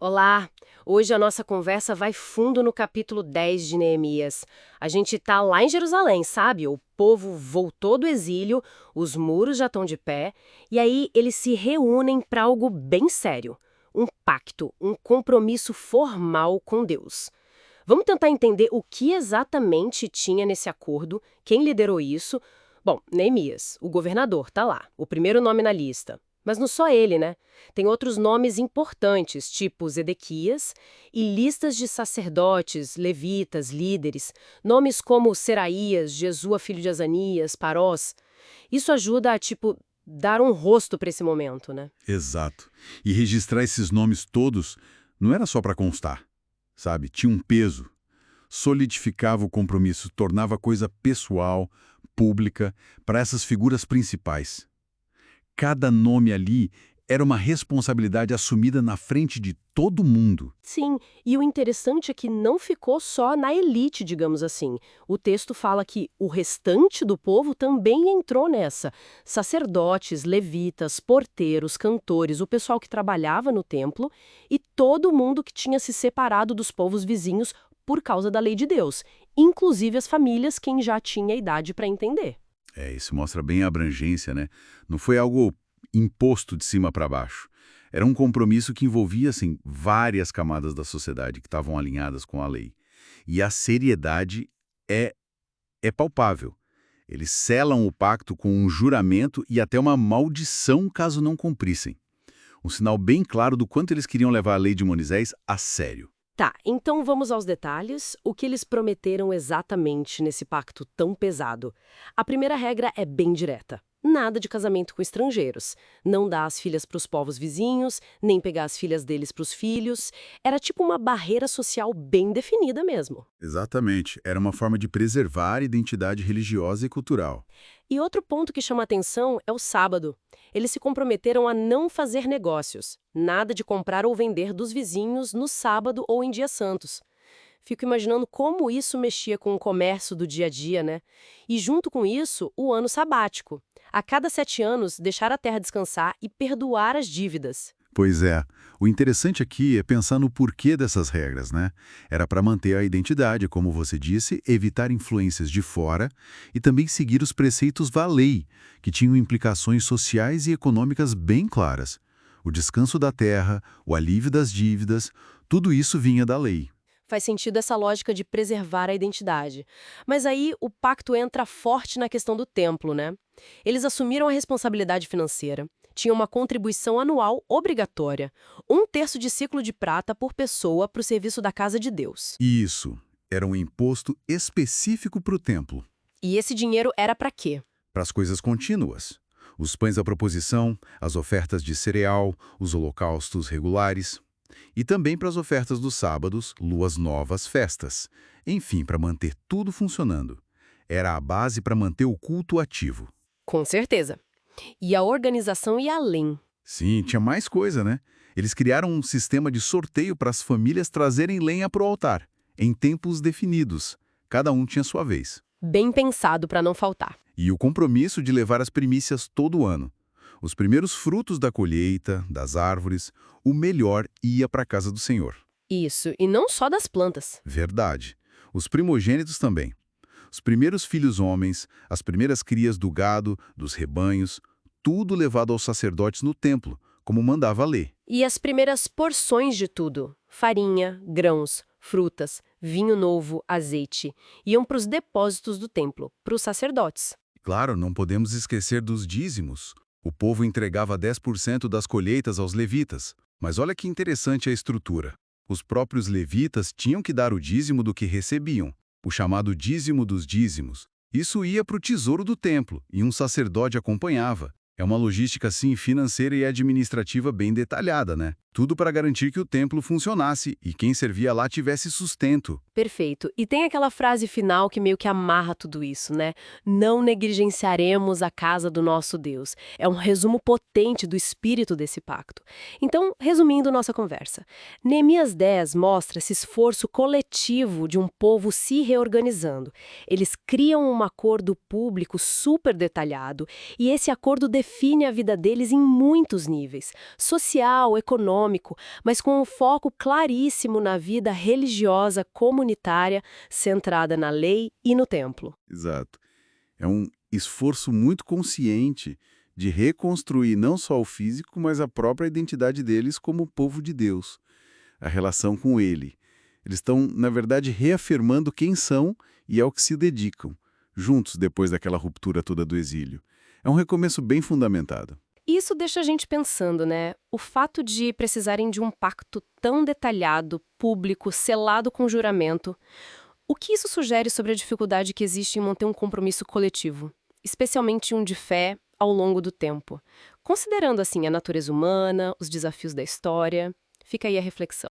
Olá! Hoje a nossa conversa vai fundo no capítulo 10 de Neemias. A gente tá lá em Jerusalém, sabe? O povo voltou do exílio, os muros já estão de pé, e aí eles se reúnem para algo bem sério. Um pacto, um compromisso formal com Deus. Vamos tentar entender o que exatamente tinha nesse acordo, quem liderou isso. Bom, Neemias, o governador, tá lá, o primeiro nome na lista. Mas não só ele, né? Tem outros nomes importantes, tipo Zedequias, e listas de sacerdotes, levitas, líderes, nomes como Seraías, Jesua filho de Azanias, Parós. Isso ajuda a, dar um rosto para esse momento, né? Exato. E registrar esses nomes todos não era só para constar, sabe? Tinha um peso. Solidificava o compromisso, tornava a coisa pessoal, pública, para essas figuras principais. Cada nome ali era uma responsabilidade assumida na frente de todo mundo. Sim, e o interessante é que não ficou só na elite, digamos assim. O texto fala que o restante do povo também entrou nessa. Sacerdotes, levitas, porteiros, cantores, o pessoal que trabalhava no templo e todo mundo que tinha se separado dos povos vizinhos por causa da lei de Deus, inclusive as famílias, quem já tinha idade para entender. Isso mostra bem a abrangência, né? Não foi algo imposto de cima para baixo. Era um compromisso que envolvia, assim, várias camadas da sociedade que estavam alinhadas com a lei. E a seriedade é, é palpável. Eles selam o pacto com um juramento e até uma maldição caso não cumprissem. Um sinal bem claro do quanto eles queriam levar a lei de Moisés a sério. Tá, então vamos aos detalhes. O que eles prometeram exatamente nesse pacto tão pesado? A primeira regra é bem direta. Nada de casamento com estrangeiros. Não dar as filhas para os povos vizinhos, nem pegar as filhas deles para os filhos. Era tipo uma barreira social bem definida mesmo. Exatamente. Era uma forma de preservar a identidade religiosa e cultural. E outro ponto que chama atenção é o sábado. Eles se comprometeram a não fazer negócios. Nada de comprar ou vender dos vizinhos no sábado ou em dias santos. Fico imaginando como isso mexia com o comércio do dia a dia, né? E junto com isso, o ano sabático. A cada 7 anos, deixar a terra descansar e perdoar as dívidas. Pois é. O interessante aqui é pensar no porquê dessas regras, né? Era para manter a identidade, como você disse, evitar influências de fora e também seguir os preceitos da lei, que tinham implicações sociais e econômicas bem claras. O descanso da terra, o alívio das dívidas, tudo isso vinha da lei. Faz sentido essa lógica de preservar a identidade. Mas aí o pacto entra forte na questão do templo, né? Eles assumiram a responsabilidade financeira, tinham uma contribuição anual obrigatória, 1/3 de ciclo de prata por pessoa para o serviço da casa de Deus. Isso era um imposto específico para o templo, E esse dinheiro era para quê? para as coisas contínuas. Os pães à proposição, as ofertas de cereal, os holocaustos regulares. E também para as ofertas dos sábados, luas novas, festas. Enfim, para manter tudo funcionando. Era a base para manter o culto ativo. Com certeza. E a organização ia além. Sim, tinha mais coisa, né? Eles criaram um sistema de sorteio para as famílias trazerem lenha para o altar, em tempos definidos. Cada um tinha sua vez. Bem pensado para não faltar. E o compromisso de levar as primícias todo ano. Os primeiros frutos da colheita, das árvores, o melhor ia para a casa do Senhor. Isso, e não só das plantas. Verdade. Os primogênitos também. Os primeiros filhos homens, as primeiras crias do gado, dos rebanhos, tudo levado aos sacerdotes no templo, como mandava a lei. E as primeiras porções de tudo, farinha, grãos, frutas, vinho novo, azeite, iam para os depósitos do templo, para os sacerdotes. Claro, não podemos esquecer dos dízimos. O povo entregava 10% das colheitas aos levitas. Mas olha que interessante a estrutura. Os próprios levitas tinham que dar o dízimo do que recebiam, o chamado dízimo dos dízimos. Isso ia para o tesouro do templo, e um sacerdote acompanhava. É uma logística, assim, financeira e administrativa bem detalhada, né? Tudo para garantir que o templo funcionasse e quem servia lá tivesse sustento. Perfeito. E tem aquela frase final que meio que amarra tudo isso, né? Não negligenciaremos a casa do nosso Deus. É um resumo potente do espírito desse pacto. Então, resumindo nossa conversa, Neemias 10 mostra esse esforço coletivo de um povo se reorganizando. Eles criam um acordo público super detalhado e esse acordo define define a vida deles em muitos níveis, social, econômico, mas com um foco claríssimo na vida religiosa comunitária, centrada na lei e no templo. Exato. É um esforço muito consciente de reconstruir não só o físico, mas a própria identidade deles como povo de Deus, a relação com Ele. Eles estão, na verdade, reafirmando quem são e ao que se dedicam, juntos depois daquela ruptura toda do exílio. É um recomeço bem fundamentado. Isso deixa a gente pensando, né? O fato de precisarem de um pacto tão detalhado, público, selado com juramento. O que isso sugere sobre a dificuldade que existe em manter um compromisso coletivo, especialmente um de fé, ao longo do tempo? Considerando, assim, a natureza humana, os desafios da história, fica aí a reflexão.